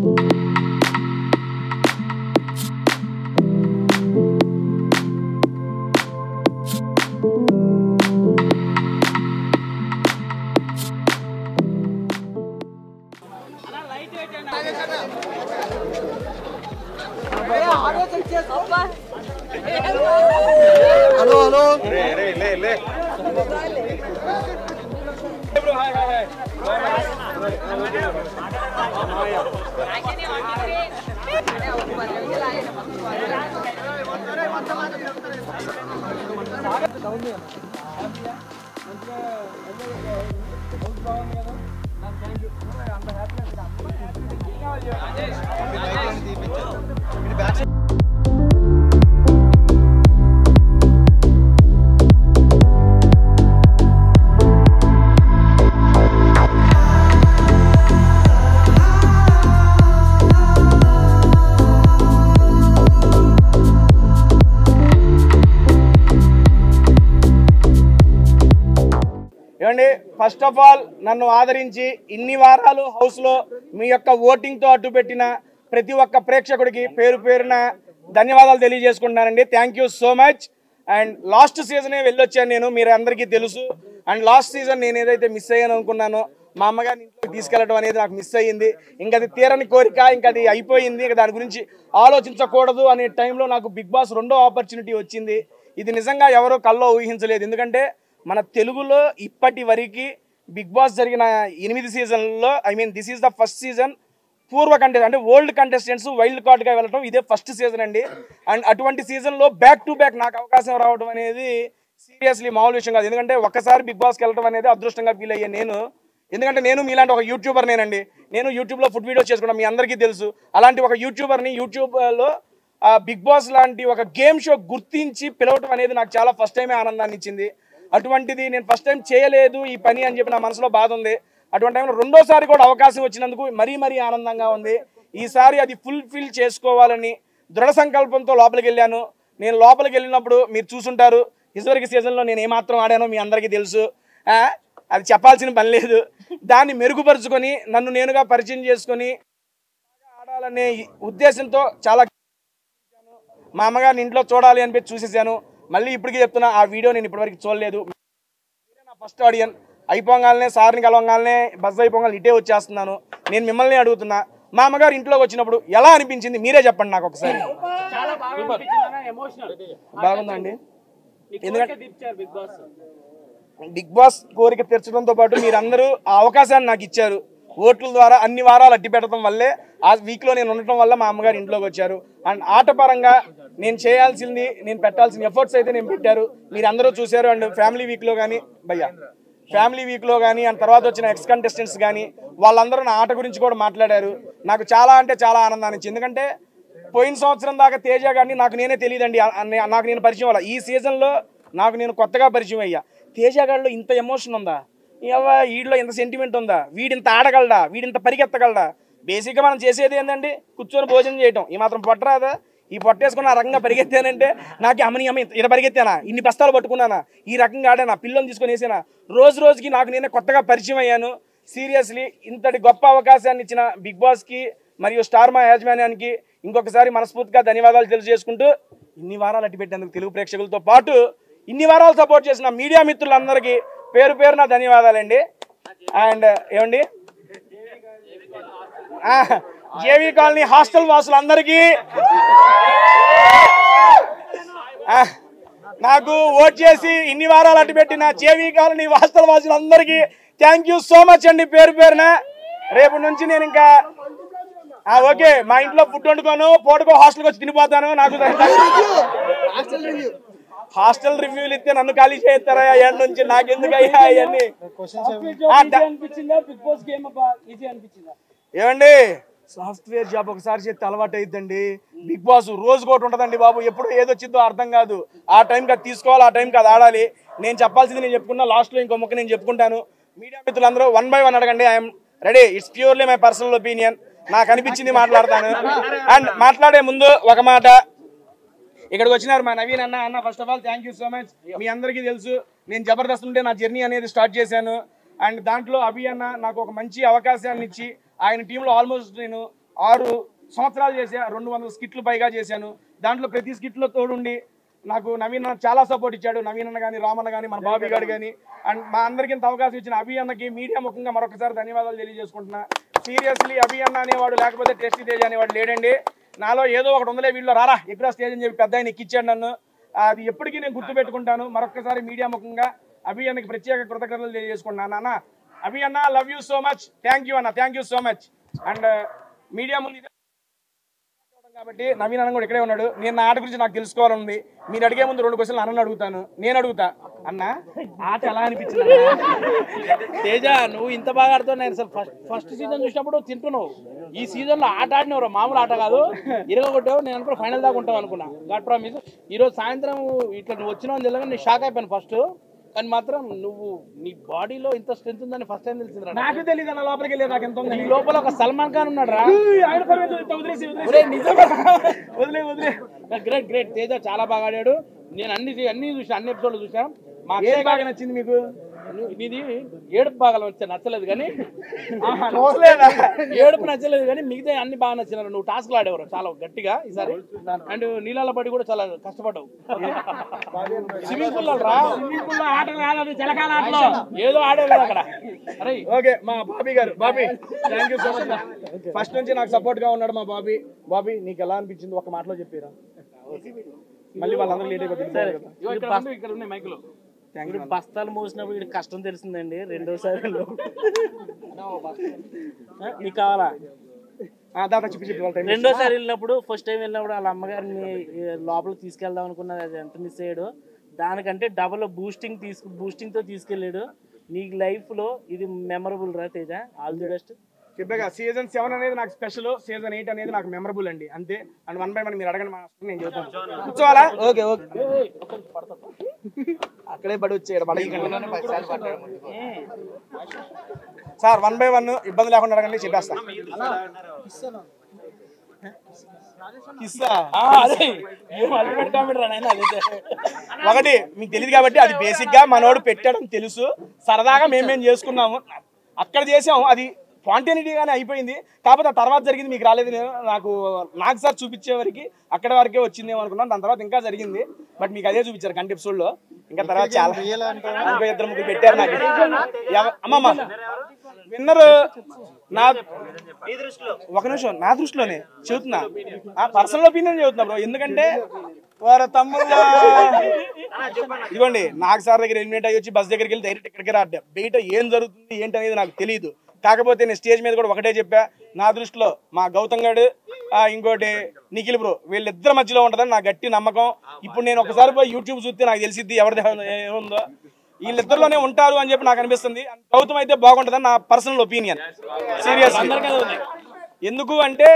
Hello hello ఏమండి, first of all నన్ను ఆదరించి ఇన్ని వారాలు హౌస్లో మీ యొక్క ఓటింగ్తో అడ్డుపెట్టిన ప్రతి ఒక్క ప్రేక్షకుడికి పేరు పేరున ధన్యవాదాలు తెలియజేసుకుంటున్నానండి. Thank you so much. And last సీజనే వెళ్ళొచ్చాను నేను, మీరు అందరికీ తెలుసు. అండ్ లాస్ట్ సీజన్ నేను ఏదైతే మిస్ అయ్యాను అనుకున్నానో మా అమ్మగారిని ఇంట్లోకి తీసుకెళ్ళడం అనేది నాకు మిస్ అయ్యింది. ఇంకా అది తీరని కోరిక, ఇంకా అది అయిపోయింది, ఇంకా దాని గురించి ఆలోచించకూడదు అనే టైంలో నాకు బిగ్ బాస్ 2వ ఆపర్చునిటీ వచ్చింది. ఇది నిజంగా ఎవరో కల్లో ఊహించలేదు. ఎందుకంటే మన తెలుగులో ఇప్పటి వరకు బిగ్ బాస్ జరిగిన 8 సీజన్లలో this is the first season పూర్వ కంటెస్టెంట్ అంటే ఓల్డ్ కంటెస్టెంట్స్ వైల్డ్ కార్డ్గా వెళ్ళడం ఇదే ఫస్ట్ సీజన్ అండి. అండ్ అటువంటి సీజన్లో బ్యాక్ టు బ్యాక్ నాకు అవకాశం రావడం అనేది సీరియస్లీ మామూలు విషయం కాదు. ఎందుకంటే ఒక్కసారి బిగ్ బాస్కి వెళ్ళడం అనేది అదృష్టంగా ఫీల్ అయ్యాను నేను. ఎందుకంటే నేను మీలాంటి ఒక యూట్యూబర్ నేనండి. నేను యూట్యూబ్లో ఫుడ్ వీడియోస్ చేసుకుంటాను, మీ అందరికీ తెలుసు. అలాంటి ఒక యూట్యూబర్ని యూట్యూబ్లో బిగ్ బాస్ లాంటి ఒక గేమ్ షో గుర్తించి పిలవటం అనేది నాకు చాలా ఫస్ట్ టైమే ఆనందాన్ని ఇచ్చింది. అటువంటిది నేను ఫస్ట్ టైం చేయలేదు ఈ పని అని చెప్పి నా మనసులో బాధ ఉంది. అటువంటి టైంలో రెండోసారి కూడా అవకాశం వచ్చినందుకు మరీ ఆనందంగా ఉంది. ఈసారి అది ఫుల్ఫిల్ చేసుకోవాలని దృఢ సంకల్పంతో లోపలికి వెళ్ళాను. నేను లోపలికి వెళ్ళినప్పుడు మీరు చూసుంటారు, ఇదివరకు సీజన్లో నేను ఏమాత్రం ఆడానో మీ అందరికీ తెలుసు. అది చెప్పాల్సిన పని లేదు. దాన్ని మెరుగుపరుచుకొని నన్ను నేనుగా పరిచయం చేసుకొని ఆడాలనే ఉద్దేశంతో చాలా మా అమ్మగారిని ఇంట్లో చూడాలి అనిపించి చూసేసాను. మళ్ళీ ఇప్పటికీ చెప్తున్నా, ఆ వీడియో నేను ఇప్పటివరకు చూడలేదు. నా ఫస్ట్ ఆడియన్ అయిపోగానే సార్ని కలవగానే బస్ అయిపోగానే ఇటే వచ్చేస్తున్నాను. నేను మిమ్మల్ని అడుగుతున్నా, మా అమ్మగారు ఇంట్లోకి వచ్చినప్పుడు ఎలా అనిపించింది మీరే చెప్పండి నాకు ఒకసారి. బాగుందండి. ఎందుకంటే బిగ్ బాస్ కోరిక తీర్చడంతో పాటు మీరందరూ ఆ అవకాశాన్ని నాకు ఇచ్చారు. ఓట్ల ద్వారా అన్ని వారాలు అడ్డు పెట్టడం వల్లే ఆ వీక్లో నేను ఉండటం వల్ల మా అమ్మగారు ఇంట్లోకి వచ్చారు. అండ్ ఆటపరంగా నేను చేయాల్సింది, నేను పెట్టాల్సిన ఎఫర్ట్స్ అయితే నేను పెట్టారు, మీరు అందరూ చూశారు. అండ్ ఫ్యామిలీ వీక్లో కానీ అండ్ తర్వాత వచ్చిన ఎక్స్ కంటెస్టెంట్స్ కానీ వాళ్ళందరూ నా ఆట గురించి కూడా మాట్లాడారు. నాకు చాలా అంటే చాలా ఆనందాన్ని ఇచ్చింది. ఎందుకంటే పోయిన సంవత్సరం దాకా తేజ గారిని నాకు నేనే తెలియదండి, నాకు నేను పరిచయం అవ్వాలి. ఈ సీజన్లో నాకు నేను కొత్తగా పరిచయం అయ్యా. తేజ గారిలో ఇంత ఎమోషన్ ఉందా, వీడిలో ఇంత సెంటిమెంట్ ఉందా, వీడింత ఆడగలడా, వీడింత పరిగెత్తగలడా. బేసిక్గా మనం చేసేది ఏంటంటే కూర్చొని భోజనం చేయటం. ఈ మాత్రం పొట్టరాదా? ఈ పొట్టేసుకుని ఆ రకంగా పరిగెత్తానంటే నాకు అమ్మని ఇట పరిగెత్తానా, ఇన్ని బస్తాలు పట్టుకున్నానా, ఈ రకంగా ఆడానా, పిల్లల్ని తీసుకొని వేసానా, రోజుకి నాకు నేనే కొత్తగా పరిచయం అయ్యాను. సీరియస్లీ ఇంతటి గొప్ప అవకాశాన్ని ఇచ్చిన బిగ్ బాస్కి మరియు స్టార్ మా యాజమాన్యానికి ఇంకొకసారి మనస్ఫూర్తిగా ధన్యవాదాలు తెలియజేసుకుంటూ, ఇన్ని వారాలు అట్టి పెట్టేందుకు తెలుగు ప్రేక్షకులతో పాటు ఇన్ని వారాలు సపోర్ట్ చేసిన మీడియా మిత్రులందరికీ పేరు పేరున ధన్యవాదాలండి. అండ్ ఏమండి, జేవీ కాలనీ హాస్టల్ వాసులందరికీ, నాకు ఓట్ చేసి ఇన్ని వారాలు అడ్డు పెట్టిన జేవీ కాలనీ హాస్టల్ వాసులందరికీ థ్యాంక్ యూ సో మచ్ అండి పేరు పేరున. రేపు నుంచి నేను ఇంకా ఓకే మా ఇంట్లో ఫుడ్ వండుకోను, పూటకో హాస్టల్కి వచ్చి తినిపోతాను. నాకు హాస్టల్ రివ్యూలు ఇస్తే నన్ను ఖాళీ చేస్తారా ఎండ్ నుంచి, నాకెందుకు అయ్యా అవన్నీ. ఏమండి, సాఫ్ట్వేర్ జాబ్ ఒకసారి చేస్తే అలవాటు అయిద్దండి. బిగ్ బాస్ రోజు ఒకటి ఉంటుందండి బాబు, ఎప్పుడు ఏదొచ్చిందో అర్థం కాదు. ఆ టైంకి అది తీసుకోవాలి, ఆ టైంకి అది ఆడాలి. నేను చెప్పాల్సింది నేను చెప్పుకున్నా, లాస్ట్లో ఇంకో ముక్క నేను చెప్పుకుంటాను. మీడియా మిత్రులందరూ 1 by 1 అడగండి, I'm ready. It's purely my personal opinion, నాకు అనిపించింది మాట్లాడతాను. అండ్ మాట్లాడే ముందు ఒక మాట, ఇక్కడికి వచ్చినారు మా నవీన్ అన్న. First of all thank you so much. మీ అందరికీ తెలుసు నేను జబర్దస్త్ ఉంటే నా జర్నీ అనేది స్టార్ట్ చేశాను. అండ్ దాంట్లో అభి అన్న నాకు ఒక మంచి అవకాశాన్ని ఇచ్చి ఆయన టీంలో ఆల్మోస్ట్ నేను 6 సంవత్సరాలు చేశా, 200 స్కిట్లు పైగా చేశాను. దాంట్లో ప్రతి స్కిట్లో తోడుండి నాకు నవీన్ అన్న చాలా సపోర్ట్ ఇచ్చాడు. నవీన్ అన్న కానీ, రామన్న కానీ, మన బాబీ గారు కానీ, అండ్ మా అందరికీ ఇంత అవకాశం ఇచ్చిన అభి అన్నకి మీడియా ముఖంగా మరొకసారి ధన్యవాదాలు తెలియజేసుకుంటున్నా. సీరియస్లీ అభి అన్న అనేవాడు లేకపోతే టేస్టీ తేజ అనేవాడు లేడండి. నాలో ఏదో ఒకటి ఉందలే, వీళ్ళు రారా ఎక్కడ స్టేజ్ అని చెప్పి పెద్ద ఆయన ఎక్కిచ్చాడు నన్ను. అది ఎప్పటికీ నేను గుర్తుపెట్టుకుంటాను. మరొకసారి మీడియా ముఖంగా అభి అన్నకి ప్రత్యేక కృతజ్ఞతలు తెలియజేసుకుంటున్నాను. అన్న అభి అన్న, love you so much, thank you అన్న, thank you so much. And media ముందు కాబట్టి నవీన్ అన్న కూడా ఇక్కడే ఉన్నాడు. నేను నా ఆట గురించి నాకు తెలుసుకోవాలని మీరు అడిగే ముందు 2 క్వశ్చన్లు అన్నను అడుగుతాను. నేను అడుగుతా, అన్న ఆట ఎలా అనిపించింది? తేజ, నువ్వు ఇంత బాగా ఆడుతావు. నేను అసలు ఫస్ట్ సీజన్ చూసినప్పుడు తింటున్నావు. ఈ సీజన్ లో ఆట ఆడినవరు, మామూలు ఆట కాదు. ఇరగొట్టావు. నేను అనుకున్నా ఫైనల్ దాకా ఉంటావు అనుకున్నా. God promise. ఈరోజు సాయంత్రం ఇట్లా నువ్వు వచ్చినావు తెలియగా నేను షాక్ అయిపోయాను ఫస్ట్. కానీ మాత్రం నువ్వు నీ బాడీలో ఇంత స్ట్రెంత్ ఉందని ఫస్ట్ టైం తెలిసింది. నాకు తెలియదు అన్న, లోపలికి వెళ్ళి నాకు ఎంత ఉంది. నీ లోపల ఒక సల్మాన్ ఖాన్ ఉన్నాడు రా. Great great. తేజ చాలా బాగా ఆడాడు. నేను అన్ని చూసాను, అన్ని ఎపిసోడ్లు చూసాను. మా అక్షయ్ బాగా నచ్చింది మీకు? నీది ఏడుపు బాగా నచ్చలేదు కానీ, ఏడుపు నచ్చలేదు కానీ మిగతా అన్ని బాగా నచ్చినారు. నువ్వు టాస్క్లు ఆడేవారు చాలా గట్టిగా ఈసారి. అండ్ నీళ్ళ పడి కూడా చాలా కష్టపడ్డావు. స్విమ్మింగ్ పూల్ రా, స్విమ్మింగ్ పూల్ ఆటలు ఏదో ఆడేవారు అక్కడ. అరే ఓకే, మా బాబీ గారు. Bobby, thank you so much. First నుంచి నాకు సపోర్ట్ గా ఉన్నాడు మా బాబీ. బాబీ, నీకు ఎలా అనిపించింది ఒక మాటలో చెప్పారా? మళ్ళీ వాళ్ళందరూ లేట్ అయిపోతుంది. ఇక్కడ ఉన్నాయి మైకులు. బస్తాలు మోసినప్పుడు వీడికి కష్టం తెలిసిందండి. రెండోసారి నీకు కావాలా? రెండోసారి వెళ్ళినప్పుడు, ఫస్ట్ టైం వెళ్ళినప్పుడు వాళ్ళ అమ్మగారిని లోపలికి తీసుకెళ్దాం అనుకున్నది. అది ఎంత మిస్ అయ్యాడు. దానికంటే డబుల్ బూస్టింగ్ తో తీసుకెళ్ళాడు. నీకు లైఫ్ లో ఇది మెమరబుల్ రా తేజ. All the best. చెప్పగా సీజన్ 7 అనేది నాకు స్పెషల్, సీజన్ 8 అనేది నాకు మెమరబుల్ అండి. అంతే. అండ్ 1 by 1 మీరు అడగండి, నేను చెబుతాను. కూర్చోవాలా? Okay okay. అక్కడే పడి వచ్చాడు. సార్ 1 by 1 ఇబ్బంది లేకుండా అడగండి, చెప్పేస్తా. ఒకటి మీకు తెలియదు కాబట్టి, అది బేసిక్ గా మనోడు పెట్టడం తెలుసు. సరదాగా మేమేం చేసుకున్నాము, అక్కడ చేసాము. అది స్పాంటేనిటీగానే అయిపోయింది. కాకపోతే ఆ తర్వాత జరిగింది మీకు రాలేదు. నాకు సార్ చూపించే వరకు అక్కడ వరకే వచ్చిందేమో అనుకున్నాను. దాని తర్వాత ఇంకా జరిగింది. బట్ మీకు అదే చూపించారు కంటి ఎపిసోడ్ లో. ఇంకా తర్వాత చాలా ఇంకో 2-3 పెట్టారు నాకు. అమ్మమ్మ విన్నర్ నా ఒక నిమిషం, నా దృష్టిలోనే చెబుతున్నా, పర్సనల్ ఒపీనియన్ చెబుతున్నా బ్రో. ఎందుకంటే వారు తమ్ముళ్ళ ఇదిగోండి, నాకు సార్ దగ్గర ఎలిమినేట్ అయ్యి వచ్చి బస్ దగ్గరికి వెళ్ళి డైరెక్ట్ ఇక్కడికి రాడ్డా. బయట ఏం జరుగుతుంది ఏంటి అనేది నాకు తెలియదు. కాకపోతే నేను స్టేజ్ మీద కూడా ఒకటే చెప్పా, నా దృష్టిలో మా గౌతమ్ గారు, ఇంకోటి నిఖిల్ బ్రో, వీళ్ళిద్దరి మధ్యలో ఉంటుందని నా గట్టి నమ్మకం. ఇప్పుడు నేను ఒకసారి పోయి యూట్యూబ్ చూస్తే నాకు తెలిసిద్ది ఎవరిది ఏముందో. వీళ్ళిద్దరిలోనే ఉంటారు అని చెప్పి నాకు అనిపిస్తుంది. గౌతమ్ అయితే బాగుంటుందని నా పర్సనల్ ఒపీనియన్. సీరియస్. ఎందుకు అంటే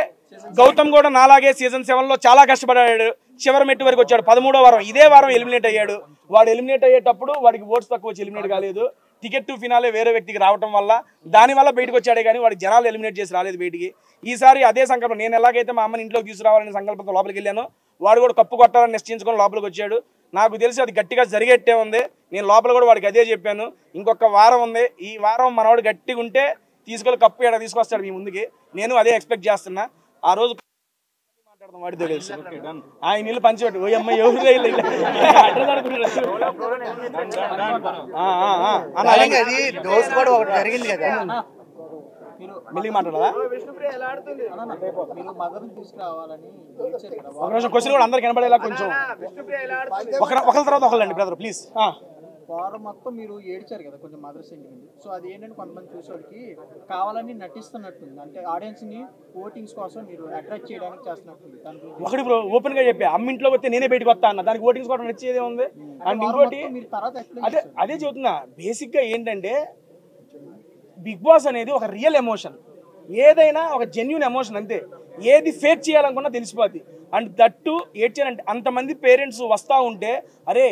గౌతమ్ కూడా నాలాగే సీజన్ 7 లో చాలా కష్టపడ్డాడు. చివరి మెట్టు వరకు వచ్చాడు. 13వ వారం ఇదే వారం ఎలిమినేట్ అయ్యాడు. వాడు ఎలిమినేట్ అయ్యేటప్పుడు వాడికి ఓట్స్ తక్కువ వచ్చి ఎలిమినేట్ కాలేదు. టికెట్ టు ఫినాలే వేరే వ్యక్తికి రావడం వల్ల దానివల్ల బయటకు వచ్చాడే కానీ వాడికి జనాలు ఎలిమినేట్ చేసి రాలేదు బయటికి. ఈసారి అదే సంకల్పం, నేను ఎలాగైతే మా అమ్మని ఇంట్లోకి తీసుకురావాలనే సంకల్పంతో లోపలికి వెళ్ళాను, వాడు కూడా కప్పు కొట్టాలని నిశ్చయించుకొని లోపలికి వచ్చాడు. నాకు తెలిసి అది గట్టిగా జరిగేట్టే ఉంది. నేను లోపల కూడా వాడికి అదే చెప్పాను, ఇంకొక వారం ఉంది, ఈ వారం మనవాడు గట్టిగా ఉంటే తీసుకెళ్ళి కప్పు ఎక్కడ తీసుకొస్తాడు మీ ముందుకి. నేను అదే ఎక్స్పెక్ట్ చేస్తున్నా. ఆ రోజు మాట్లాడదాం వాడితో కలిసి. ఆయన నీళ్ళు పంచిపెట్టు. ఓ అమ్మాయి ఎవరు జరిగింది కదా, మెల్లిగా మాట్లాడదా? ఒక నిమిషం, క్వశ్చన్ కూడా అందరికి కనబడేలా కొంచెం ఒకరి తర్వాత ఒకళ్ళండి బ్రదర్ ప్లీజ్. వారం మొత్తం మీరు ఏడ్చారు కదా కొంచెం మదర్ సెంటిమెంట్. సో అది ఏంటంటే కొంతమంది చూసేవాడికి కావాలని నటిస్తున్నట్టుంది. అంటే ఆడియన్స్ ని ఓటింగ్స్ కోసం మీరు అట్రాక్ట్ చేయడానికి చేస్తున్నట్టుంది. ఒకటి బ్రో, ఓపెన్ గా చెప్పా, అమ్మింట్లోకి వస్తే నేనే బయటకు వస్తా అన్న, దానికి ఓటింగ్స్ కోసం నచ్చేదే ఉంది. అండ్ ఇంకోటి అదే చెబుతున్నా, బేసిక్ గా ఏంటంటే బిగ్ బాస్ అనేది ఒక రియల్ ఎమోషన్. ఏదైనా ఒక జెన్యూన్ ఎమోషన్ అంతే. ఏది ఫేక్ చేయాలనుకున్నా తెలిసిపోద్ది. అండ్ దట్టు ఏడ్చానంటే అంతమంది పేరెంట్స్ వస్తూ ఉంటే, అరే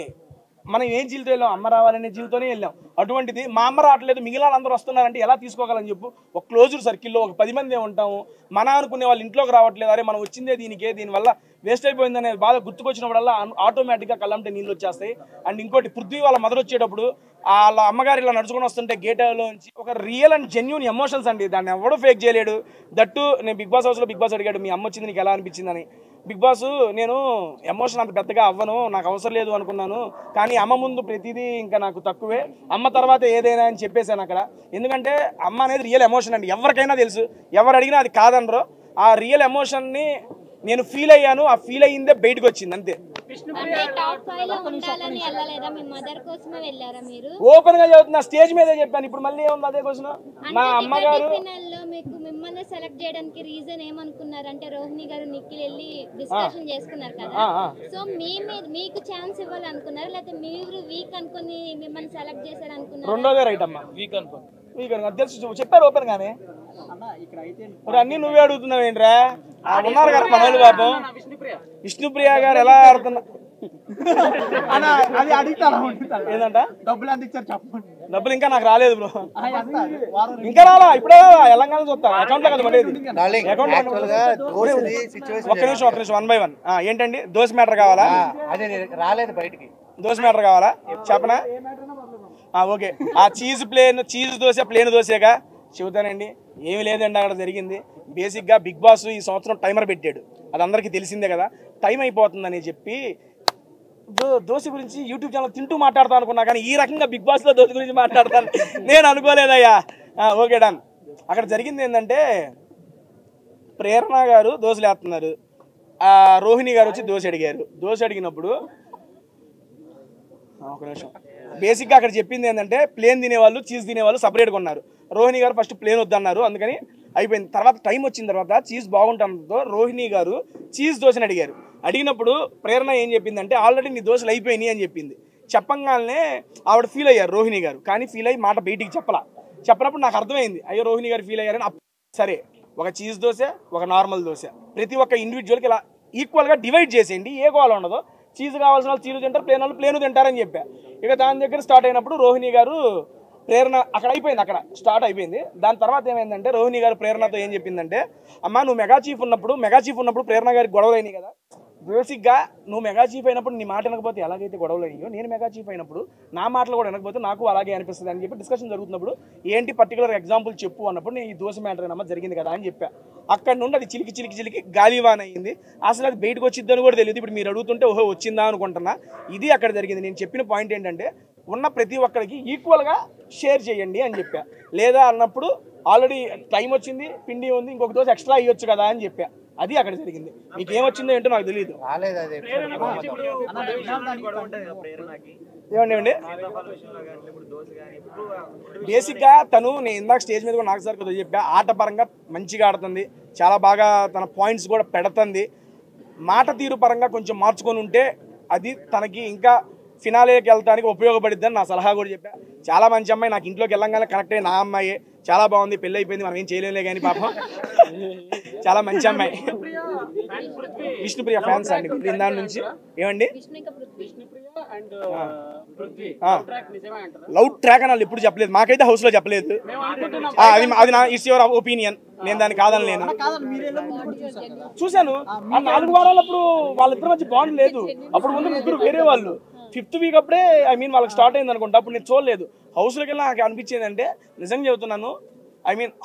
మనం ఏం జీవితం వెళ్ళాం, అమ్మ రావాలనే జీవితంతోనే వెళ్ళాం. అటువంటిది మా అమ్మ రావట్లేదు, మిగిలిన వాళ్ళందరూ వస్తున్నారంటే ఎలా తీసుకోగలని చెప్పు. ఒక క్లోజ్డ్ సర్కిల్లో ఒక 10 మంది ఉంటాము, మన అనుకునే వాళ్ళు ఇంట్లోకి రావట్లేదు, అరే మనం వచ్చిందే దీనికే, దీనివల్ల వేస్ట్ అయిపోయిందనే బాధ గుర్తుకొచ్చినప్పుడల్లా ఆటోమేటిక్గా కళ్ళంటే నీళ్ళు వచ్చేస్తాయి. అండ్ ఇంకోటి, పృథ్వీ వాళ్ళ మదర్ వచ్చేటప్పుడు వాళ్ళ అమ్మగారు ఇలా నడుచుకొని వస్తుంటే గేట్లోంచి ఒక రియల్ అండ్ జెన్యూన్ ఎమోషన్స్ అండి, దాన్ని ఎవడో ఫేక్ చేయలేడు. దట్టు నేను బిగ్ బాస్ హౌస్లో బిగ్ బాస్ అడిగాడు మీ అమ్మ వచ్చింది నీకు ఎలా అనిపించిందని. బిగ్ బాస్ నేను ఎమోషన్ అంత పెద్దగా అవ్వను, నాకు అవసరం లేదు అనుకున్నాను, కానీ అమ్మ ముందు ప్రతిదీ ఇంకా నాకు తక్కువే, అమ్మ తర్వాత ఏదైనా అని చెప్పేశాను అక్కడ. ఎందుకంటే అమ్మ అనేది రియల్ ఎమోషన్ అండి, ఎవరికైనా తెలుసు, ఎవరు అడిగినా అది కాదనరు. ఆ రియల్ ఎమోషన్ని నేను ఫీల్ అయ్యాను, ఆ ఫీల్ అయ్యిందే బయటకు వచ్చింది అంతే. ఓపెన్ గా చదువుతున్నా, స్టేజ్ మీదే చెప్పాను, ఇప్పుడు మళ్ళీ ఏముంది అదే క్వశ్చన్. మా అమ్మగారు మిమ్మల్ని సెలెక్ట్ చేయడానికి రీజన్ ఏమనుకున్నారు అంటే రోహిణి గారు నిఖిల్ వెళ్ళి డిస్కషన్ చేసుకున్నారు కదా, సో మీకు ఛాన్స్ ఇవ్వాలనుకున్నారు లేకపోతే మీరు వీక్ అనుకుని మిమ్మల్ని సెలెక్ట్ చేశారు అనుకున్నారు? రెండోదే రైట్ అమ్మా, వీక్ అనుకోండి, వీక్ అనుకో తెలుసు చెప్పారు ఓపెన్ గానే. అన్ని నువ్వే అడుగుతున్నావు ఏంట్రా, ఉన్నారు కదా మనోళ్ళు పాపం. విష్ణుప్రియ గారు ఎలా ఆడుతున్నా అది అడుగుతాను ఏంటంట, డబ్బులు ఎంత ఇచ్చారు చెప్పండి. డబ్బులు ఇంకా నాకు రాలేదు బ్రో, ఇంకా రాలా, ఇప్పుడే తెలంగాణ చూస్తా అకౌంట్ లో కదా పడేది. ఒక్క నిమిషం 1 by 1 ఏంటండి, దోశ మ్యాటర్ కావాలా? రాలేదు బయటికి, దోశ మ్యాటర్ కావాలా చెప్పనా? ఓకే, ఆ చీజ్ దోశ ప్లేన్ దోశగా చెబుతానండి. ఏమి లేదండి అక్కడ జరిగింది. బేసిక్గా బిగ్ బాస్ ఈ సంవత్సరం టైమర్ పెట్టాడు, అది అందరికీ తెలిసిందే కదా, టైం అయిపోతుందని చెప్పి దోశ గురించి యూట్యూబ్ ఛానల్ తింటూ మాట్లాడతాను అనుకున్నా, కానీ ఈ రకంగా బిగ్ బాస్లో దోశ గురించి మాట్లాడతాను నేను అనుకోలేదయ్యా. Okay done. అక్కడ జరిగింది ఏంటంటే ప్రేరణ గారు దోశలు వేస్తున్నారు, రోహిణి గారు వచ్చి దోశ అడిగారు. దోశ అడిగినప్పుడు ఒక నిమిషం, బేసిక్గా అక్కడ చెప్పింది ఏంటంటే ప్లేన్ తినేవాళ్ళు చీజ్ తినేవాళ్ళు సపరేట్గా ఉన్నారు. రోహిణి గారు ఫస్ట్ ప్లేన్ వద్దన్నారు, అందుకని అయిపోయింది. తర్వాత టైం వచ్చిన తర్వాత చీజ్ బాగుంటుందో రోహిణి గారు చీజ్ దోశని అడిగారు. అడిగినప్పుడు ప్రేరణ ఏం చెప్పిందంటే ఆల్రెడీ నీ దోశలు అయిపోయినాయి అని చెప్పింది. చెప్పంగానే ఆవిడ ఫీల్ అయ్యారు రోహిణి గారు, కానీ ఫీల్ అయ్యి మాట బయటికి చెప్పనప్పుడు నాకు అర్థమైంది, అయ్యో రోహిణి గారు ఫీల్ అయ్యారని. సరే, ఒక చీజ్ దోశ ఒక నార్మల్ దోశ ప్రతి ఒక్క ఇండివిజువల్కి ఇలా ఈక్వల్గా డివైడ్ చేసేయండి, ఏ గోళ ఉండదు. చీజ్ కావాల్సిన వాళ్ళు చీజ్ తింటారు, ప్లేన్ వాళ్ళు ప్లేను తింటారని చెప్పా. ఇక దాని దగ్గర స్టార్ట్ అయినప్పుడు రోహిణి గారు ప్రేరణ అక్కడ అయిపోయింది, అక్కడ స్టార్ట్ అయిపోయింది. దాని తర్వాత ఏమైందంటే రోహిణి గారు ప్రేరణతో ఏం చెప్పిందంటే, అమ్మ నువ్వు మెగా చీఫ్ ఉన్నప్పుడు ప్రేరణ గారికి గొడవలు అయినాయి కదా, బేసిక్గా నువ్వు మెగా చీఫ్ అయినప్పుడు నీ మాట వినకపోతే ఎలాగైతే గొడవలు అయ్యో, నేను మెగా చీఫ్ అయినప్పుడు నా మాటలు కూడా వినకపోతే నాకు అలాగే అనిపిస్తుంది అని చెప్పి డిస్కషన్ జరుగుతున్నప్పుడు ఏంటి పర్టికులర్ ఎగ్జాంపుల్ చెప్పు అన్నప్పుడు నేను ఈ దోశ మ్యాటర్ అయినా జరిగింది కదా అని చెప్పా. అక్కడ నుండి అది చిలికి గాలివాన్ అయ్యింది. అసలు అది బయటకు వచ్చిద్దని కూడా తెలియదు. ఇప్పుడు మీరు అడుగుతుంటే ఓహో వచ్చిందా అనుకుంటున్నా. ఇది అక్కడ జరిగింది. నేను చెప్పిన పాయింట్ ఏంటంటే ఉన్న ప్రతి ఒక్కరికి ఈక్వల్గా షేర్ చేయండి అని చెప్పా. లేదా అన్నప్పుడు ఆల్రెడీ టైం వచ్చింది, పిండి ఉంది, ఇంకొక దోశ ఎక్స్ట్రా అయ్యొచ్చు కదా అని చెప్పా. అది అక్కడ జరిగింది. మీకు ఏమొచ్చిందో ఏంటో నాకు తెలియదు. ఏమండి బేసిక్గా తను నేను ఇందాక స్టేజ్ మీద కూడా నాకు సార్ కదా చెప్పా, ఆట పరంగా మంచిగా ఆడుతుంది, చాలా బాగా తన పాయింట్స్ కూడా పెడుతుంది. మాట తీరు పరంగా కొంచెం మార్చుకొని ఉంటే అది తనకి ఇంకా ఫినాలేకి వెళ్తానికి ఉపయోగపడిద్దని నా సలహా కూడా చెప్పా. చాలా మంచి అమ్మాయి, నాకు ఇంట్లోకి వెళ్ళంగానే కనెక్ట్ అయ్యి నా అమ్మాయి చాలా బాగుంది, పెళ్ళి అయిపోయింది, మనం ఏం చేయలేలే కానీ పాపం చాలా మంచి అమ్మాయి. విష్ణుప్రియ ఫ్యాన్స్ అండి దాని నుంచి. ఏమండి లవ్ ట్రాక్ అని వాళ్ళు ఎప్పుడు చెప్పలేదు, మాకైతే హౌస్ లో చెప్పలేదు. అది నా ఇట్స్ యువర్ ఒపీనియన్, నేను దాన్ని కాదని లేను. చూశాను ఆ 4 వారాలప్పుడు వాళ్ళిద్దరి మధ్య బాండ్ లేదు. అప్పుడు ముందు ముగ్గురు వేరే వాళ్ళు. 5th వీక్ అప్పుడే వాళ్ళకి స్టార్ట్ అయింది అనుకుంటా. అప్పుడు నేను చూడలేదు. హౌస్లోకి వెళ్ళి నాకు అనిపించేది అంటే నిజంగా చెబుతున్నాను,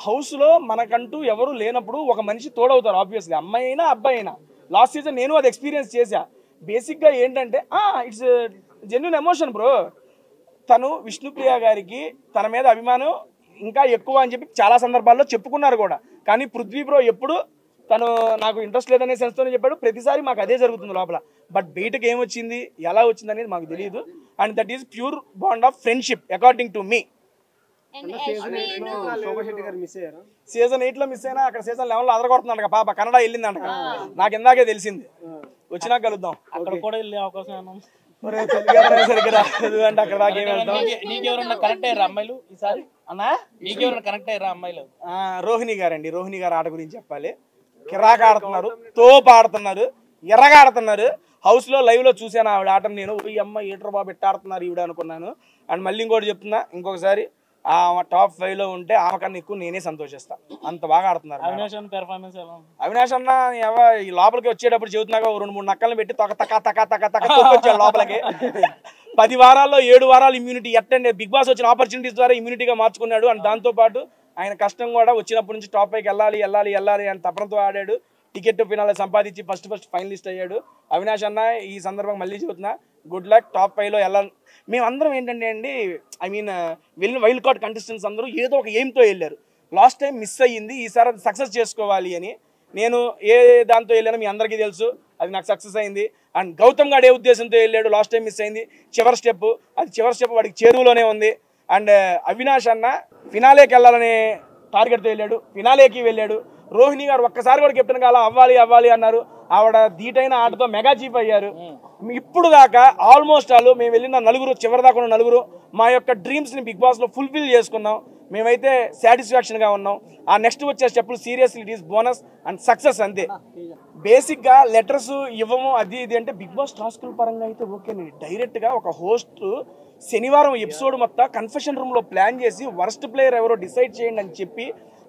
హౌస్లో మనకంటూ ఎవరు లేనప్పుడు ఒక మనిషి తోడవుతారు ఆబ్వియస్లీ, అమ్మాయి అయినా అబ్బాయి అయినా. లాస్ట్ సీజన్ నేను అది ఎక్స్పీరియన్స్ చేశా. బేసిక్గా ఏంటంటే ఇట్స్ జెన్యూన్ ఎమోషన్ బ్రో. తను విష్ణుప్రియ గారికి తన మీద అభిమానం ఇంకా ఎక్కువ అని చెప్పి చాలా సందర్భాల్లో చెప్పుకున్నారు కూడా. కానీ పృథ్వీ బ్రో ఎప్పుడు తను నాకు ఇంట్రెస్ట్ లేదనే సెన్స్తోనే చెప్పాడు. ప్రతిసారి మాకు అదే జరుగుతుంది లోపల. బట్ బయటకు ఏమొచ్చింది, ఎలా వచ్చింది అనేది మాకు తెలియదు. And that is pure bond of friendship according to me. Season 8 లో మిస్ అయినా అక్కడ సీజన్ 11 లో అదరగొడుతున్నాడు పాప, కన్నడ వెళ్ళిందంట. నాకు ఇందాకే తెలిసింది, వచ్చినా కలుద్దాం. అక్కడ కూడా వెళ్ళే అవకాశం అంటే అక్కడ దాకా ఏమి వెళ్తాం. నీకెవరన్నా కనెక్ట్ అయ్యారా అమ్మాయిలు ఈసారి? అన్నా నీకెవరన్నా కనెక్ట్ అయ్యారా అమ్మాయిలు? రోహిణి గారు అండి, రోహిణి గారు ఆట గురించి చెప్పాలి. కిరాక్ ఆడుతున్నారు, తోపు ఆడుతున్నారు. ఎర్రగా ఆడుతున్నారు. హౌస్లో లైవ్లో చూశాను ఆవిడ ఆటను. నేను ఈ అమ్మ ఏటర్ బాబు ఎట్ట ఆడుతున్నారు ఈవిడ అనుకున్నాను. అండ్ మళ్ళీ ఇంకోటి చెప్తున్నా, ఇంకొకసారి ఆ టాప్ 5లో ఉంటే ఆమె కన్నా ఎక్కువ నేనే సంతోషిస్తాను. అంత బాగా ఆడుతున్నారు. అవినాష్ అన్న ఈ లోపలికి వచ్చేటప్పుడు చెబుతున్నాక 2-3 నక్కలను పెట్టి తొక్కొచ్చాడు లోపలికి. 10 వారాల్లో 7 వారాలు ఇమ్యూనిటీ ఎట్టండి బిగ్ బాస్ వచ్చిన ఆపర్చునిటీస్ ద్వారా ఇమ్యూనిటీగా మార్చుకున్నాడు. అండ్ దాంతోపాటు ఆయన కష్టం కూడా వచ్చినప్పటి నుంచి టాప్ 5కి వెళ్ళాలి అని తపనతో ఆడాడు. టికెట్ ఫినాలే సంపాదించి ఫస్ట్ ఫైనలిస్ట్ అయ్యాడు. అవినాష్ అన్న ఈ సందర్భంగా మళ్ళీ చెబుతున్నా, గుడ్ లక్. టాప్ 5లో వెళ్ళాలి. మేమందరం ఏంటంటే అండి, ఐ మీన్ వెళ్ళిన వైల్డ్ కార్డ్ కంటెస్టెంట్స్ అందరూ ఏదో ఒక ఎయిమ్తో వెళ్ళారు. లాస్ట్ టైం మిస్ అయ్యింది, ఈసారి అది సక్సెస్ చేసుకోవాలి అని. నేను ఏ దాంతో వెళ్ళానో మీ అందరికీ తెలుసు, అది నాకు సక్సెస్ అయింది. అండ్ గౌతమ్ గారు ఏ ఉద్దేశంతో వెళ్ళాడు, లాస్ట్ టైం మిస్ అయింది. చివరి స్టెప్ వాడికి చేరువలోనే ఉంది. అండ్ అవినాష్ అన్న ఫినాలేకి వెళ్ళాలనే టార్గెట్తో వెళ్ళాడు, ఫినాలేకి వెళ్ళాడు. రోహిణి గారు ఒక్కసారి కూడా కెప్టెన్ కాల అవ్వాలి అన్నారు. ఆవిడ ధీటైన ఆటతో మెగా చీఫ్ అయ్యారు. ఇప్పుడు దాకా ఆల్మోస్ట్ ఆల్ మేము వెళ్ళిన చివరి దాకా ఉన్న నలుగురు మా యొక్క డ్రీమ్స్ని బిగ్ బాస్లో ఫుల్ఫిల్ చేసుకున్నాం. మేమైతే సాటిస్ఫాక్షన్గా ఉన్నాం. ఆ నెక్స్ట్ వచ్చే స్టెప్పులు seriously it is bonus and success అంతే. బేసిక్గా లెటర్స్ ఇవ్వము అది ఇది అంటే బిగ్ బాస్ టాస్కుల పరంగా అయితే ఓకేనండి. డైరెక్ట్గా ఒక హోస్ట్ శనివారం ఎపిసోడ్ మొత్తం కన్ఫెషన్ రూమ్లో ప్లాన్ చేసి వర్స్ట్ ప్లేయర్ ఎవరో డిసైడ్ చేయండి అని చెప్పి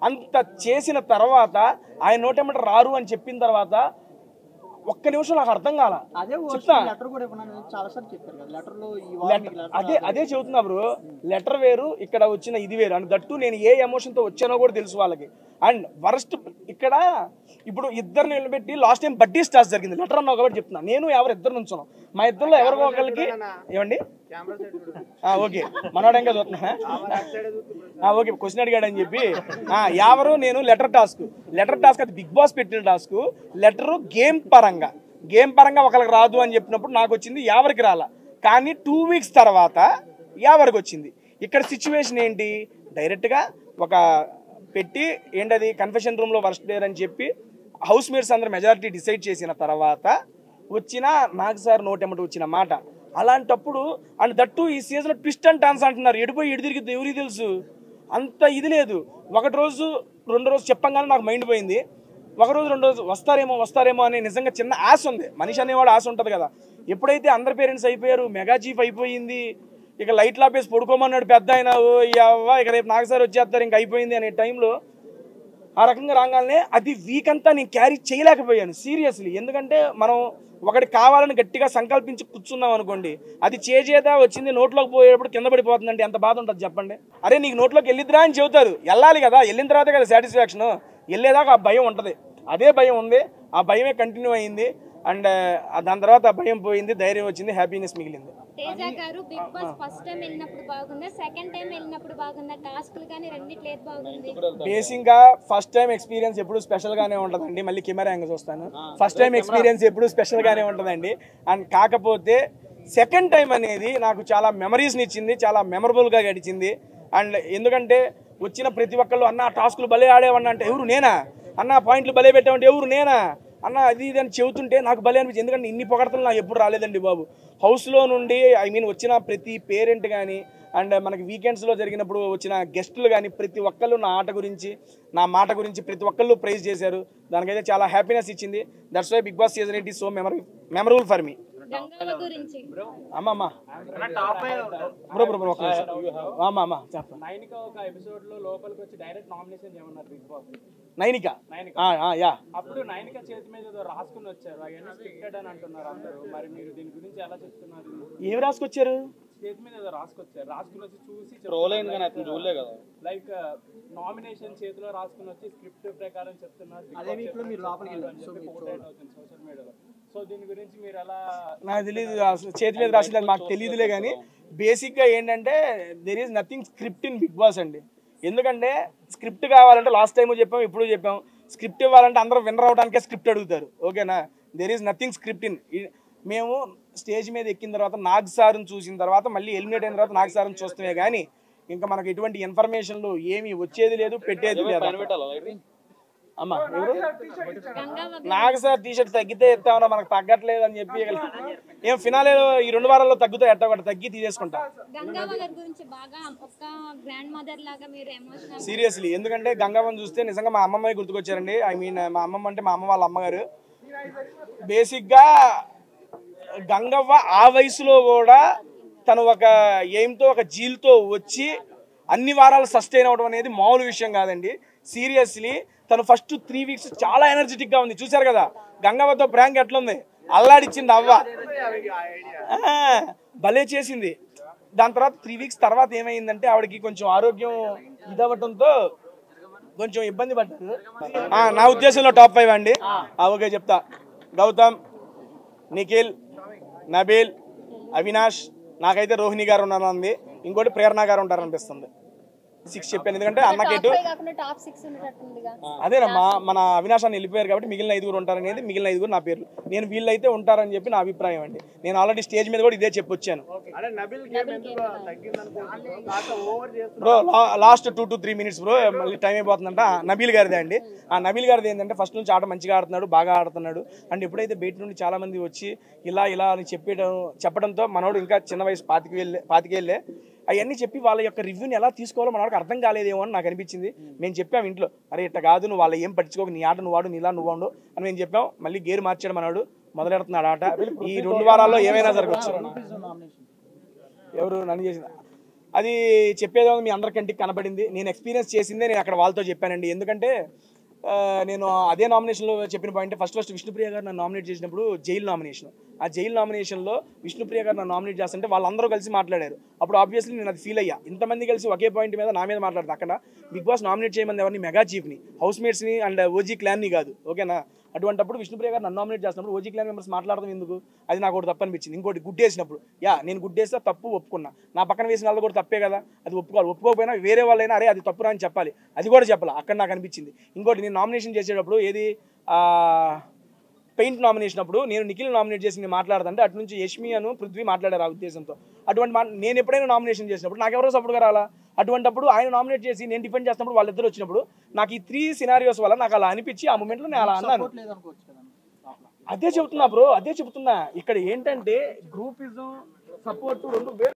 అంత చేసిన తర్వాత ఆయన నోటెమ్మట రారు అని చెప్పిన తర్వాత ఒక్క నిమిషం నాకు అర్థం కాల. అదే చెబుతున్నా బ్రో, లెటర్ వేరు ఇక్కడ వచ్చిన ఇది వేరు. అండ్ దట్టు నేను ఏ ఎమోషన్తో వచ్చానో కూడా తెలుసు వాళ్ళకి. అండ్ వరస్ట్ ఇక్కడ ఇప్పుడు ఇద్దరిని నిలబెట్టి లాస్ట్ టైం బడ్డీ స్టార్స్ జరిగింది. లెటర్ అన్న ఒకటి చెప్తున్నా, నేను ఎవరు ఇద్దరు నుంచున్నాం. మా ఇద్దరులో ఎవరికో ఒకరికి ఏమండి ఓకే మనోడు ఇంకా చూస్తున్నా ఓకే క్వశ్చన్ అడిగాడు అని చెప్పి ఎవరు నేను లెటర్ టాస్క్ అది బిగ్ బాస్ పెట్టిన టాస్క్. లెటర్ గేమ్ పరంగా ఒకరికి రాదు అని చెప్పినప్పుడు నాకు వచ్చింది, ఎవరికి రాలా. కానీ 2 వీక్స్ తర్వాత ఎవరికి వచ్చింది. ఇక్కడ సిచ్యువేషన్ ఏంటి, డైరెక్ట్గా ఒక పెట్టి ఏంటది కన్ఫెషన్ రూమ్లో వర్స్ట్ ప్లేయర్ అని చెప్పి హౌస్ మేట్స్ అందరూ మెజారిటీ డిసైడ్ చేసిన తర్వాత వచ్చిన నాకు సార్ నోటెమ్మటి వచ్చిన మాట. అలాంటప్పుడు అండ్ దట్టు ఈ సీజన్ ట్విస్ట్ అండ్ టర్న్స్ అంటున్నారు. ఎడిపోయి ఎడి తిరిగిద్ది ఎవరికి తెలుసు, అంత ఇది లేదు. 1 రోజు 2 రోజు చెప్పంగానే నాకు మైండ్ పోయింది. 1 రోజు 2 రోజు వస్తారేమో అని నిజంగా చిన్న ఆశ ఉంది. మనిషి అనేవాడు ఆశ ఉంటుంది కదా. ఎప్పుడైతే అందరు పేరెంట్స్ అయిపోయారు, మెగా చీఫ్ అయిపోయింది, ఇక లైట్లు ఆపేసి పడుకోమన్నాడు పెద్ద ఆయన, ఇక రేపు నాకు సార్ వచ్చేస్తారు ఇంక అయిపోయింది అనే టైంలో ఆ రకంగా రాగానే అది వీక్ అంతా నేను క్యారీ చేయలేకపోయాను సీరియస్లీ. ఎందుకంటే మనం ఒకటి కావాలని గట్టిగా సంకల్పించి కూర్చున్నాం అనుకోండి, అది చేజేదా వచ్చింది నోట్లోకి పోయేటప్పుడు కింద పడిపోతుందంటే ఎంత బాధ ఉంటుంది చెప్పండి. అరే నీకు నోట్లోకి వెళ్ళిద్దిరా అని చెబుతారు, వెళ్ళాలి కదా, వెళ్ళిన తర్వాతే కదా సాటిస్ఫాక్షన్. వెళ్ళేదాకా ఆ భయం ఉంటుంది, అదే భయం ఉంది, ఆ భయమే కంటిన్యూ అయింది. అండ్ దాని తర్వాత ఆ భయం పోయింది, ధైర్యం వచ్చింది, హ్యాపీనెస్ మిగిలింది. తేజ గారు బిగ్ బాస్ ఫస్ట్ టైం వెళ్ళినప్పుడు బాగుందా, సెకండ్ టైం వెళ్ళినప్పుడు బాగుందా, టాస్క్లు కానీ రెండిట్లో ఏది బాగుంది? బేసిక్ గా ఫస్ట్ టైం ఎక్స్పీరియన్స్ ఎప్పుడు స్పెషల్ గానే ఉంటదండి. మళ్ళీ కెమెరా యాంగిల్స్ వస్తాను, ఫస్ట్ టైం ఎక్స్పీరియన్స్ ఎప్పుడు స్పెషల్ గానే ఉంటదండి. అండ్ కాకపోతే సెకండ్ టైం అనేది నాకు చాలా మెమరీస్ని ఇచ్చింది, చాలా మెమరబుల్ గా గడిచింది. అండ్ ఎందుకంటే వచ్చిన ప్రతి ఒక్కళ్ళు అన్న టాస్కులు భలే ఆడేవన్నా అంటే ఎవరు నేనా, అన్న పాయింట్లు భలే పెట్టామంటే ఎవరు నేనా, అన్న అది ఇది అని చెబుతుంటే నాకు భలే అనిపించింది. ఎందుకంటే ఇన్ని పొగడతలు నాకు ఎప్పుడు రాలేదండి బాబు. హౌస్లో నుండి వచ్చిన ప్రతి పేరెంట్ కానీ అండ్ మనకి వీకెండ్స్లో జరిగినప్పుడు వచ్చిన గెస్టులు కానీ ప్రతి ఒక్కళ్ళు నా ఆట గురించి నా మాట గురించి ప్రతి ఒక్కళ్ళు ప్రైజ్ చేశారు. దానికైతే చాలా హ్యాపీనెస్ ఇచ్చింది. That's why Bigg Boss season 8 is so memorable for me. అమ్మమ్మ నైనిక అప్పుడు నైనిక చేతి మీద రాసుకుని వచ్చారు, అవన్నీ స్క్రిప్టెడ్ అని అంటున్నారు అందరూ. మరి మీరు దీని గురించి ఎలా చెప్తున్నారు? ఏమి రాసుకొచ్చారు? చేతి మీద రాసుకొచ్చారు, రాసుకుని వచ్చి చూసి చూడలే కదా, లైక్ నామినేషన్ చేతిలో రాసుకుని వచ్చి స్క్రిప్ట్ ప్రకారం చెప్తున్నారు సోషల్ మీడియాలో. సో దీని గురించి మీరు ఎలా? నాకు తెలియదు, చేతి మీద రాసింది మాకు తెలియదులే. కానీ బేసిక్గా ఏంటంటే there is nothing script in Bigg Boss అండి. ఎందుకంటే స్క్రిప్ట్ కావాలంటే లాస్ట్ టైం చెప్పాం, ఇప్పుడు చెప్పాం, స్క్రిప్ట్ ఇవ్వాలంటే అందరూ విన్నర్ అవడానికే స్క్రిప్ట్ అడుగుతారు. ఓకేనా, there is nothing script in. మేము స్టేజ్ మీద ఎక్కిన తర్వాత నాగ్ సార్ని చూసిన తర్వాత మళ్ళీ ఎలిమినేట్ అయిన తర్వాత నాగ్ సార్ని చూస్తామే కానీ ఇంకా మనకు ఎటువంటి ఇన్ఫర్మేషన్లు ఏమి వచ్చేది లేదు, పెట్టేది లేదు. అమ్మా ఎవరు నాగ్ సార్ టీషర్ట్ తగ్గితే ఎత్తామన్నా మనకు తగ్గట్లేదు అని చెప్పి ఏం ఫినాలేలో ఈ 2 వారాల్లో తగ్గుతాయి, ఎట్ట ఒకటి తగ్గి తీసేసుకుంటా సీరియస్లీ. ఎందుకంటే గంగవ్వని చూస్తే నిజంగా మా అమ్మమ్మ గుర్తుకొచ్చారండి. మా అమ్మమ్మ అంటే మా అమ్మ వాళ్ళ అమ్మగారు. బేసిక్గా గంగవ్వ ఆ వయసులో కూడా తను ఒక ఎయిమ్తో ఒక జీల్తో వచ్చి అన్ని వారాలు సస్టైన్ అవ్వడం అనేది మామూలు విషయం కాదండి. సీరియస్లీ తను ఫస్ట్ 3 వీక్స్ చాలా ఎనర్జెటిక్గా ఉంది. చూశారు కదా గంగవ్వతో ప్రాంక్ ఎట్లుంది, అల్లాడిచ్చింది అవ్వ, భలే చేసింది. దాని తర్వాత 3 వీక్స్ తర్వాత ఏమైందంటే ఆవిడకి కొంచెం ఆరోగ్యం ఇదవ్వటంతో కొంచెం ఇబ్బంది పడ్డారు. నా ఉద్దేశంలో టాప్ 5 అండి. ఓకే చెప్తా. గౌతమ్, నిఖిల్, నబీల్, అవినాష్, నాకైతే రోహిణి గారు ఉన్నారండి, ఇంకోటి ప్రేరణ గారు ఉంటారనిపిస్తుంది. 6 చెప్పాను ఎందుకంటే అన్నకేటు అదేనమ్మా మన అవినాష్ అని వెళ్ళిపోయారు కాబట్టి మిగిలిన 5 ఉంటారనేది, మిగిలిన 5 నా పేర్లు. నేను వీళ్ళైతే ఉంటారని చెప్పి నా అభిప్రాయం అండి. నేను ఆల్రెడీ స్టేజ్ మీద కూడా ఇదే చెప్పొచ్చాను. Bro last 2 to 3 minutes bro, మళ్ళీ టైం అయిపోతుందంట. నబీల్ గారిదే అండి. ఆ నబీల్ గారిది ఏంటంటే ఫస్ట్ నుంచి ఆట మంచిగా ఆడుతున్నాడు, బాగా ఆడుతున్నాడు. అండ్ ఎప్పుడైతే బయట నుండి చాలా మంది వచ్చి ఇలా ఇలా అని చెప్పడంతో మనోడు ఇంకా చిన్న వయసు 25 ఏళ్ళే అవన్నీ చెప్పి వాళ్ళ యొక్క రివ్యూని ఎలా తీసుకోవాలో మనకు అర్థం కాలేదేమో అని నాకు అనిపించింది. మేము చెప్పాము ఇంట్లో, అరే ఇట్లా కాదు, నువ్వు వాళ్ళ ఏం పట్టించుకోక, నీ ఆట నువ్వు వాడు, నీలా నువ్వు వాడు అని మేము చెప్పాం. మళ్ళీ గేరు మార్చాడు మనవాడు, మొదలెడుతున్నాడు ఆట. ఈ 2 వారాల్లో ఏమైనా జరగచ్చు. ఎవరు నన్ను చేసింది అది చెప్పేదో మీ అందరికంటికి కనబడింది. నేను ఎక్స్పీరియన్స్ చేసిందే నేను అక్కడ వాళ్ళతో చెప్పానండి. ఎందుకంటే నేను అదే నామినేషన్లో చెప్పిన పాయింట్, ఫస్ట్ విష్ణుప్రియ గారు నన్ను నామినేట్ చేసినప్పుడు జైలు నామినేషన్, ఆ జైలు నామినేషన్లో విష్ణుప్రియ గారు నన్ను నామినేట్ చేస్తుంటే వాళ్ళందరూ కలిసి మాట్లాడారు. అప్పుడు ఆబ్వియస్లీ నేను అది ఫీల్ అయ్యా, ఇంతమంది కలిసి ఒకే పాయింట్ మీద నా మీద మాట్లాడతాను. అక్కడ బిగ్ బాస్ నామినేట్ చేయమంది ఎవరిని, మెగా చీఫ్ని, హౌస్ మేట్స్ని అండ్ ఓజీ క్లాన్ని కాదు. ఓకేనా? అటువంటిప్పుడు విష్ణుప్రియ గారు నన్ను నామినేట్ చేసినప్పుడు ఓజీ క్లాన్ మెంబర్స్ మాట్లాడడం ఎందుకు, అది నాకు ఒకటి తప్పు అనిపించింది. ఇంకోటి గుడ్డేసినప్పుడు, నేను గుడ్డేస్తే తప్పు ఒప్పుకున్నా, నా పక్కన వేసిన వాళ్ళు కూడా తప్పే కదా, అది ఒప్పుకోవాలి. ఒప్పుకోకపోయినా వేరే వాళ్ళైనా అరే అది తప్పురా అని చెప్పాలి, అది కూడా చెప్పాలి. అక్కడ నాకు అనిపించింది. ఇంకోటి నేను నామినేషన్ చేసేటప్పుడు ఏది పెయింట్ నామినేషన్ అప్పుడు నేను నిఖిల్ నామినేట్ చేసి నేను మాట్లాడుతుంటే అటు నుంచి యష్మి అను పృథ్వీ మాట్లాడారు ఆ ఉద్దేశంతో. అటువంటి నేను ఎప్పుడైనా నామినేషన్ చేసినప్పుడు నాకు ఎవరో సపోర్ట్గా రాలా, అటువంటిప్పుడు ఆయన నామినేట్ చేసి నేను డిఫెండ్ చేసినప్పుడు వాళ్ళిద్దరు వచ్చినప్పుడు నాకు ఈ 3 సినారియోస్ వల్ల నాకు అలా అనిపించి ఆ మూమెంట్లో నేను అలా అన్నాను. అదే చెబుతున్నా బ్రో, అదే చెబుతున్నా. ఇక్కడ ఏంటంటే గ్రూపిజం, సపోర్ట్ 2 వేరు.